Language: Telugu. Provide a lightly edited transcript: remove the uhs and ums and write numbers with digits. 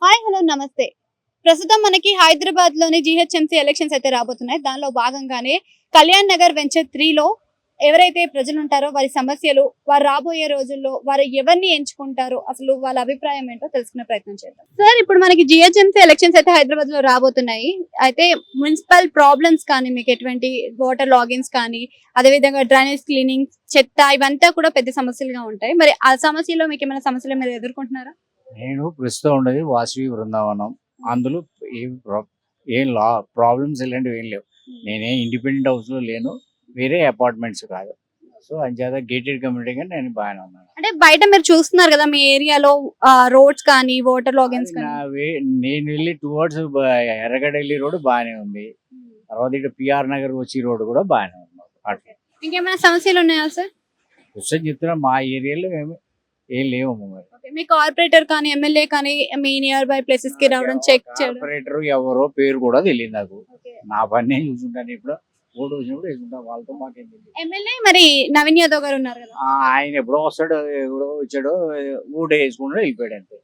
హాయ్ హలో నమస్తే. ప్రస్తుతం మనకి హైదరాబాద్‌లోని జీహెచ్ఎంసీ ఎలక్షన్స్ అయితే రాబోతున్నాయి. దానిలో భాగంగానే కళ్యాణ్ నగర్ వెంచర్ 3లో ఎవరైతే ప్రజలుంటారో వారి సమస్యలు, వారు రాబోయే రోజుల్లో వారు ఎవరిని ఎంచుకుంటారో, అసలు వాళ్ళ అభిప్రాయం ఏంటో తెలుసుకునే ప్రయత్నం చేద్దాం. సార్ ఇప్పుడు మనకి జీహెచ్ఎంసీ ఎలక్షన్స్ అయితే హైదరాబాద్‌లో రాబోతున్నాయి. అయితే మున్సిపల్ ప్రాబ్లమ్స్ కానీ మీకు ఎటువంటి వాటర్ లాగిన్స్ కానీ, అదేవిధంగా డ్రైనేజ్ క్లీనింగ్, చెత్త ఇవంతా కూడా పెద్ద సమస్యలుగా ఉంటాయి. మరి ఆ సమస్యలో మీకేమైనా సమస్యలు మీరు ఎదుర్కొంటున్నారా? నేను ప్రస్తుతం ఉండేది వాసవి బృందావనం. అందులో ఏం ఏం ప్రాబ్లమ్స్ ఇలాంటివి ఏం లేవు. నేనే ఇండిపెండెంట్ హౌస్‌లో లేను. వేరే అపార్ట్మెంట్స్ కాదు. సో, అంచేత గేటెడ్ కమ్యూనిటీగా నేను బాగానే ఉన్నాను. అంటే బయట మీరు చూస్తున్నారు కదా మీ ఏరియాలో రోడ్స్ కానీ వాటర్ లాగిన్స్ అది నా కానీ. వే నేను వెళ్ళి టువర్డ్స్ ఎర్రగడ్డ వెళ్ళే రోడ్డు బాగానే ఉంది. తర్వాత ఇటు పిఆర్ నగర్ వచ్చే రోడ్డు కూడా బాగానే ఉంది. అట్లా ఇంకేమైనా సమస్యలు ఉన్నాయా సార్? ప్రస్తుతం చెప్తున్నా మా ఏరియాలో ఏం లేవు మరి. ఓకే. మీ కార్పొరేటర్ కానీ ఎమ్మెల్యే కానీ మీ నియర్ బై ప్లేసెస్ కి రావడం చెక్ చేయడం. కార్పొరేటర్ ఎవరో పేరు కూడా తెలియదు నాకు. ఓకే. నా పని నేను చూసుకుంటాను. ఇప్పుడు ఓటు వచ్చినప్పుడు వేసుకుంటాను. వాళ్ళతో మాకేం తెలియదు. ఎమ్మెల్యే మరి నవీన్ యాదవ్ గారు ఉన్నారు కదా. ఆయన ఎప్పుడో వస్తాడో ఎప్పుడో వచ్చాడో ఓటు వేసుకుంటాడో వెళ్ళిపోయాడు అంతే.